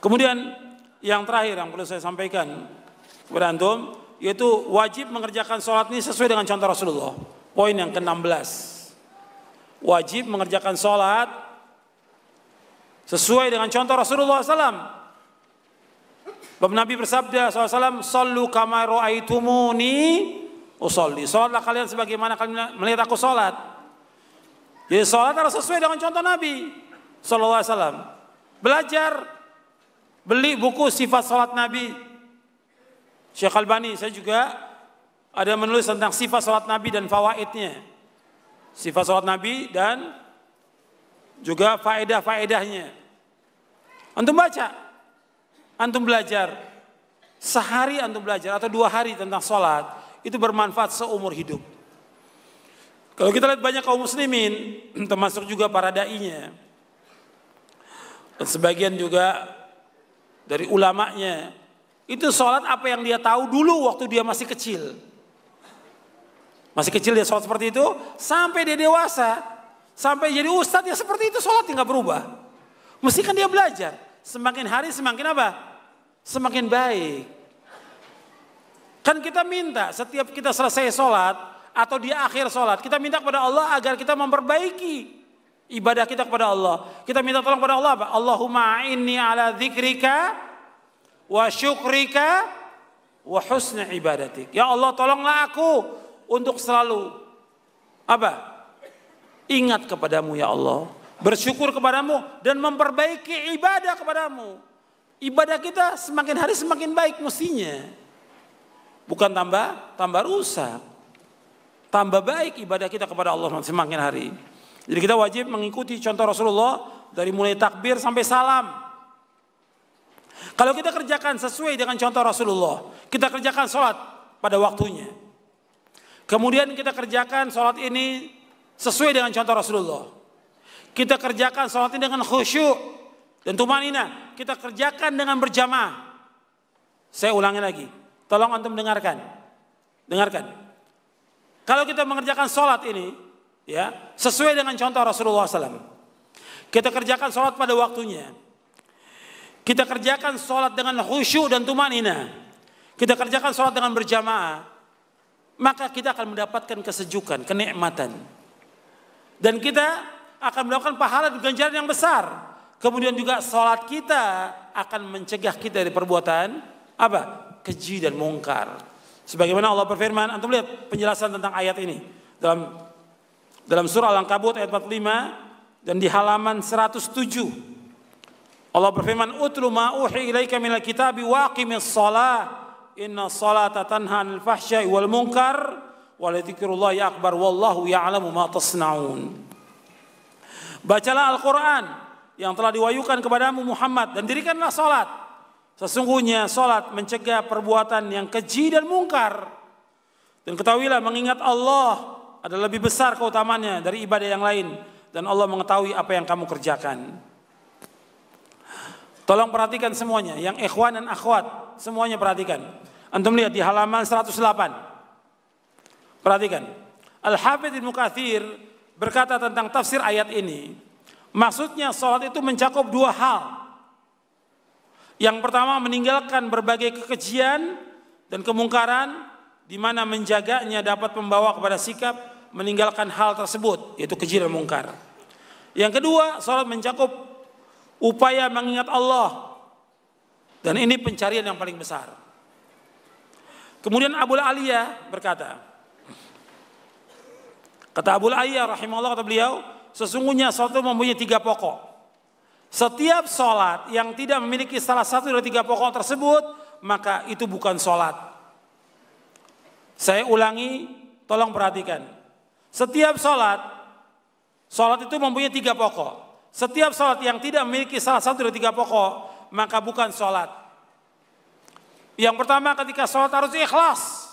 Kemudian yang terakhir yang perlu saya sampaikan kepada antum, yaitu wajib mengerjakan sholat ini sesuai dengan contoh Rasulullah. Poin yang ke-16. Wajib mengerjakan sholat sesuai dengan contoh Rasulullah SAW. Bapak Nabi bersabda SAW, "Sallu kama ra'aitumuni usolli." Sholatlah kalian sebagaimana kalian melihat aku sholat. Jadi sholat harus sesuai dengan contoh Nabi SAW. Belajar, beli buku sifat sholat Nabi. Syekh Albani, saya juga ada menulis tentang sifat sholat Nabi dan fawaidnya. Sifat sholat Nabi dan juga faedah-faedahnya. Antum baca, antum belajar, sehari antum belajar atau 2 hari tentang sholat, itu bermanfaat seumur hidup. Kalau kita lihat banyak kaum muslimin, termasuk juga para da'inya, dan sebagian juga dari ulamanya, itu sholat apa yang dia tahu dulu waktu dia masih kecil. Masih kecil dia sholat seperti itu, sampai dia dewasa, sampai jadi ustadz ya seperti itu sholatnya nggak berubah. Mesti kan dia belajar, semakin hari semakin apa? Semakin baik. Kan kita minta setiap kita selesai sholat atau di akhir sholat, kita minta kepada Allah agar kita memperbaiki ibadah kita kepada Allah. Kita minta tolong kepada Allah apa? Allahumma inni ala dzikrika wa syukrika wa husni ibadatik. Ya Allah, tolonglah aku untuk selalu apa? Ingat kepadamu ya Allah, bersyukur kepadamu dan memperbaiki ibadah kepadamu. Ibadah kita semakin hari semakin baik mestinya. Bukan tambah rusak. Tambah baik ibadah kita kepada Allah semakin hari. Jadi kita wajib mengikuti contoh Rasulullah dari mulai takbir sampai salam. Kalau kita kerjakan sesuai dengan contoh Rasulullah, kita kerjakan sholat pada waktunya. Kemudian kita kerjakan sholat ini sesuai dengan contoh Rasulullah. Kita kerjakan sholat ini dengan khusyuk dan tumanina. Kita kerjakan dengan berjamaah. Saya ulangi lagi. Tolong antum dengarkan. Dengarkan. Kalau kita mengerjakan sholat ini, ya sesuai dengan contoh Rasulullah SAW. Kita kerjakan sholat pada waktunya. Kita kerjakan sholat dengan khusyuk dan tumanina. Kita kerjakan sholat dengan berjamaah. Maka kita akan mendapatkan kesejukan, kenikmatan. Dan kita akan mendapatkan pahala dan ganjaran yang besar. Kemudian juga sholat kita akan mencegah kita dari perbuatan apa? Keji dan mungkar. Sebagaimana Allah berfirman, antum lihat penjelasan tentang ayat ini dalam surah Al-Ankabut ayat 45 dan di halaman 107. Allah berfirman, "Utlu ma uhi ilaika minal kitabi wa aqimis shalah. Inna sholata tanha 'anil fahsya'i wal munkar wa la dzikrullahi akbar wallahu ya'lamu ma tasna'un." Bacalah Al-Quran yang telah diwahyukan kepadamu Muhammad dan dirikanlah salat. Sesungguhnya salat mencegah perbuatan yang keji dan mungkar. Dan ketahuilah mengingat Allah adalah lebih besar keutamaannya dari ibadah yang lain. Dan Allah mengetahui apa yang kamu kerjakan. Tolong perhatikan semuanya. Yang ikhwan dan akhwat semuanya perhatikan. Antum lihat di halaman 108. Perhatikan. Al-Hafidz Ibnu Katsir berkata tentang tafsir ayat ini. Maksudnya salat itu mencakup 2 hal. Yang pertama meninggalkan berbagai kekejian dan kemungkaran di mana menjaganya dapat membawa kepada sikap meninggalkan hal tersebut, yaitu keji dan mungkar. Yang kedua, salat mencakup upaya mengingat Allah. Dan ini pencarian yang paling besar. Kemudian Abul Aliyah berkata, kata Abul Aliyah rahimahullah, kata beliau, sesungguhnya salat itu mempunyai 3 pokok. Setiap sholat yang tidak memiliki salah satu dari 3 pokok tersebut, maka itu bukan sholat. Saya ulangi, tolong perhatikan. Setiap sholat itu mempunyai 3 pokok. Setiap sholat yang tidak memiliki salah satu dari 3 pokok, maka bukan sholat. Yang pertama, ketika sholat harus ikhlas.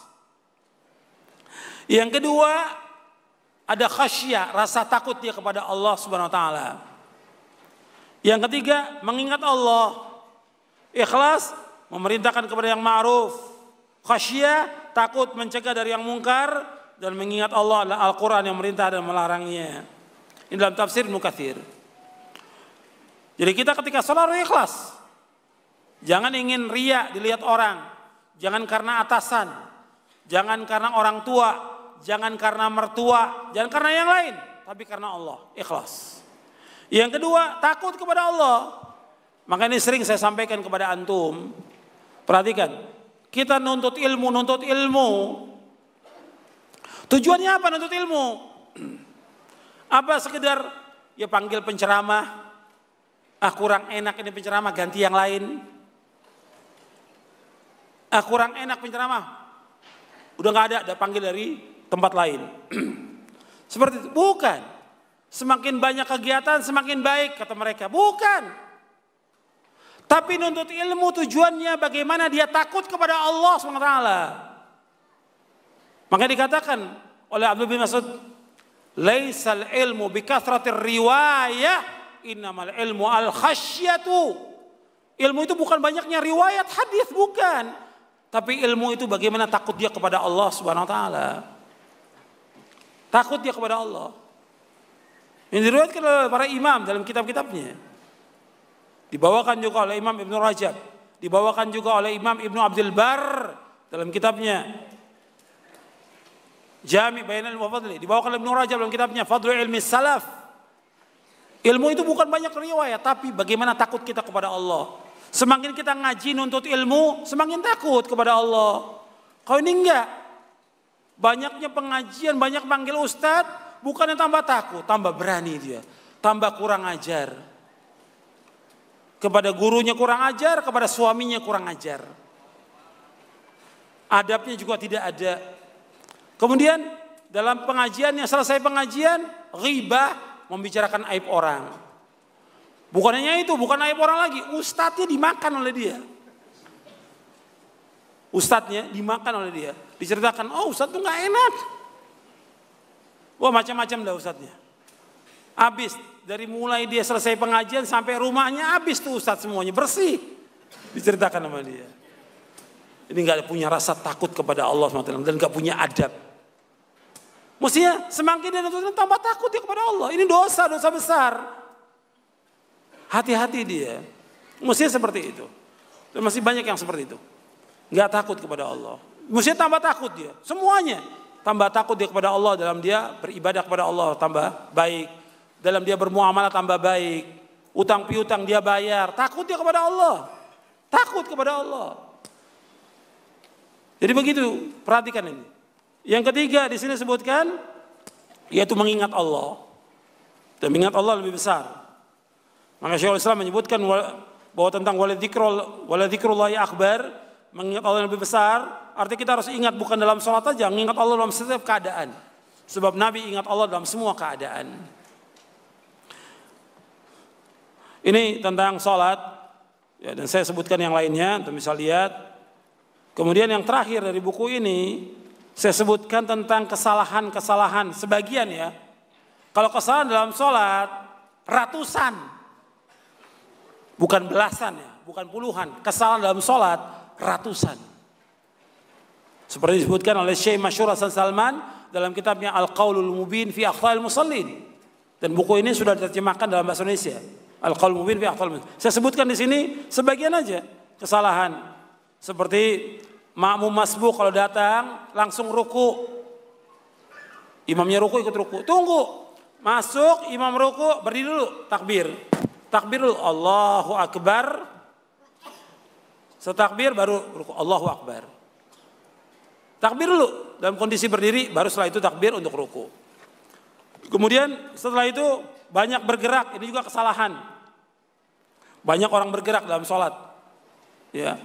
Yang kedua, ada khasyah, rasa takut dia kepada Allah Subhanahu wa taala. Yang ketiga, mengingat Allah. Ikhlas, memerintahkan kepada yang ma'ruf. Khasyah, takut mencegah dari yang mungkar. Dan mengingat Allah adalah Al-Quran yang merintah dan melarangnya. Ini dalam tafsir Ibnu Katsir. Jadi kita ketika sholat harus ikhlas. Jangan ingin riya dilihat orang. Jangan karena atasan. Jangan karena orang tua. Jangan karena mertua. Jangan karena yang lain. Tapi karena Allah. Ikhlas. Yang kedua, takut kepada Allah. Makanya ini sering saya sampaikan kepada antum. Perhatikan. Kita nuntut ilmu. Tujuannya apa nuntut ilmu? Apa sekedar ya panggil penceramah. Kurang enak ini penceramah, ganti yang lain. Kurang enak penceramah. Udah gak ada panggil dari tempat lain. Seperti itu. Bukan. Semakin banyak kegiatan semakin baik kata mereka. Bukan. Tapi nuntut ilmu tujuannya bagaimana dia takut kepada Allah SWT. Makanya dikatakan oleh Abdul bin Mas'ud, laisal ilmu bikathratir riwayah, innamal ilmu al khasyatu. Ilmu itu bukan banyaknya riwayat hadis, bukan. Tapi ilmu itu bagaimana takut dia kepada Allah Subhanahu wa taala. Takut dia kepada Allah. Yang diriwayatkan oleh para imam dalam kitab-kitabnya. Dibawakan juga oleh Imam Ibnu Rajab, dibawakan juga oleh Imam Ibnu Abdul Bar dalam kitabnya Jami' Bainal Ilmi wa Fadli, dibawakan oleh Ibnu Rajab dalam kitabnya Fadlu Ilmi Salaf. Ilmu itu bukan banyak riwayat, tapi bagaimana takut kita kepada Allah. Semakin kita ngaji nuntut ilmu, semakin takut kepada Allah. Kalau ini enggak, banyaknya pengajian, banyak panggil ustadz, bukannya tambah takut, tambah berani dia, tambah kurang ajar. Kepada gurunya kurang ajar, kepada suaminya kurang ajar. Adabnya juga tidak ada. Kemudian dalam pengajiannya, selesai pengajian, ghibah, membicarakan aib orang. Bukan hanya itu, bukan aib orang lagi, ustadznya dimakan oleh dia. Ustadznya dimakan oleh dia. Diceritakan, oh ustadz tuh gak enak. Wah macam-macam dah ustadznya. Habis, dari mulai dia selesai pengajian sampai rumahnya habis tuh ustadz semuanya, bersih. Diceritakan sama dia. Ini gak punya rasa takut kepada Allah SWT dan gak punya adab. Mestinya semakin dia nuntut tambah takut dia kepada Allah. Ini dosa besar. Hati-hati dia. Mestinya seperti itu. Dan masih banyak yang seperti itu. Gak takut kepada Allah. Mestinya tambah takut dia. Semuanya. Tambah takut dia kepada Allah dalam dia beribadah kepada Allah tambah baik. Dalam dia bermuamalah tambah baik. Utang piutang dia bayar. Takut dia kepada Allah. Takut kepada Allah. Jadi begitu. Perhatikan ini. Yang ketiga di sini sebutkan yaitu mengingat Allah. Dan mengingat Allah lebih besar. Maka Syekhul Islam menyebutkan bahwa tentang waladzikrullahi akbar, mengingat Allah yang lebih besar, artinya kita harus ingat bukan dalam sholat aja, mengingat Allah dalam setiap keadaan. Sebab Nabi ingat Allah dalam semua keadaan. Ini tentang sholat, ya, dan saya sebutkan yang lainnya, untuk bisa lihat. Kemudian yang terakhir dari buku ini, saya sebutkan tentang kesalahan-kesalahan, sebagian ya. Kalau kesalahan dalam sholat, ratusan. Bukan belasan ya, bukan puluhan. Kesalahan dalam sholat, ratusan. Seperti disebutkan oleh Syekh Masyhur Hasan Salman dalam kitabnya Al-Qaulul Mubin fi Akhtalil Musallin. Dan buku ini sudah diterjemahkan dalam bahasa Indonesia. Al-Qaulul Mubin fi Akhtalil Musallin. Saya sebutkan di sini sebagian aja kesalahan. Seperti makmum masbuk kalau datang langsung ruku. Imamnya ruku ikut ruku. Tunggu. Masuk imam ruku, berdiri dulu, takbir. Takbir dulu, Allahu Akbar. Setakbir baru ruku, Allahu Akbar. Takbir dulu, dalam kondisi berdiri, baru setelah itu takbir untuk ruku. Kemudian setelah itu banyak bergerak, ini juga kesalahan. Banyak orang bergerak dalam sholat. Ya.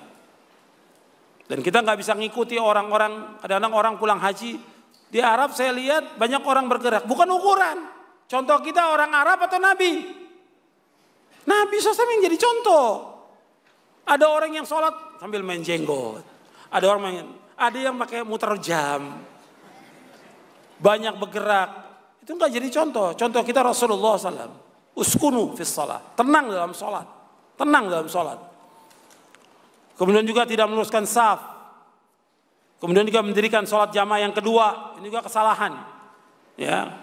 Dan kita nggak bisa ngikuti orang-orang, kadang-kadang orang pulang haji. Di Arab saya lihat banyak orang bergerak, bukan ukuran. Contoh kita orang Arab atau Nabi? Nabi SAW yang jadi contoh. Ada orang yang sholat sambil main jenggot. Ada yang pakai muter jam. Banyak bergerak. Itu enggak jadi contoh. Contoh kita Rasulullah SAW. Uskunu fis shalah. Tenang dalam sholat. Tenang dalam sholat. Kemudian juga tidak meluruskan saf. Kemudian juga mendirikan sholat jamaah yang kedua. Ini juga kesalahan. Ya.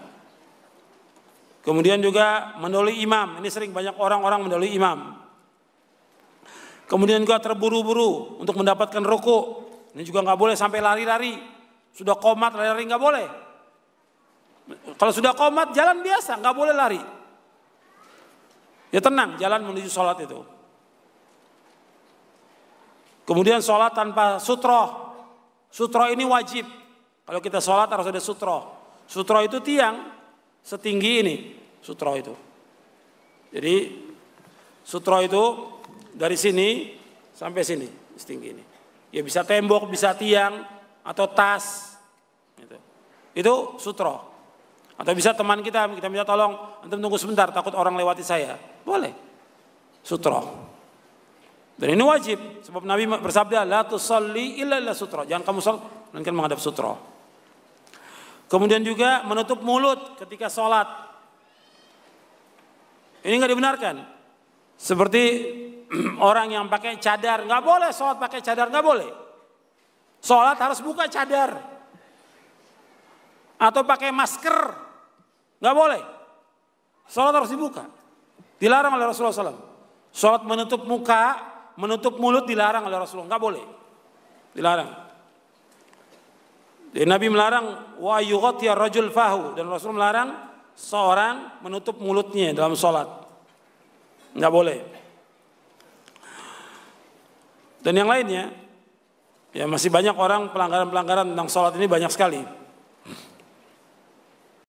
Kemudian juga mendahului imam. Ini sering banyak orang-orang mendahului imam. Kemudian juga terburu-buru untuk mendapatkan ruku. Ini juga nggak boleh sampai lari-lari. Sudah qomat lari-lari nggak boleh. Kalau sudah qomat jalan biasa, nggak boleh lari. Ya tenang, jalan menuju sholat itu. Kemudian sholat tanpa sutroh. Sutroh ini wajib. Kalau kita sholat harus ada sutroh. Sutroh itu tiang setinggi ini. Sutroh itu. Jadi sutroh itu dari sini sampai sini, setinggi ini. Ya bisa tembok, bisa tiang, atau tas. Itu sutroh. Atau bisa teman kita minta tolong, antum tunggu sebentar, takut orang lewati saya. Boleh. Sutroh. Dan ini wajib, sebab Nabi bersabda, la tusalli illa ila sutroh. Jangan kamu sholat, melainkan menghadap sutroh. Kemudian juga menutup mulut ketika sholat. Ini nggak dibenarkan. Seperti orang yang pakai cadar, nggak boleh sholat pakai cadar, nggak boleh. Sholat harus buka cadar. Atau pakai masker, nggak boleh. Sholat harus dibuka. Dilarang oleh Rasulullah SAW. Sholat menutup muka, menutup mulut dilarang oleh Rasulullah, nggak boleh. Dilarang. Dan Nabi melarang wa yughtiya rajul fahu, dan Rasul melarang seorang menutup mulutnya dalam sholat. Nggak boleh. Dan yang lainnya, ya masih banyak orang pelanggaran-pelanggaran tentang sholat ini banyak sekali.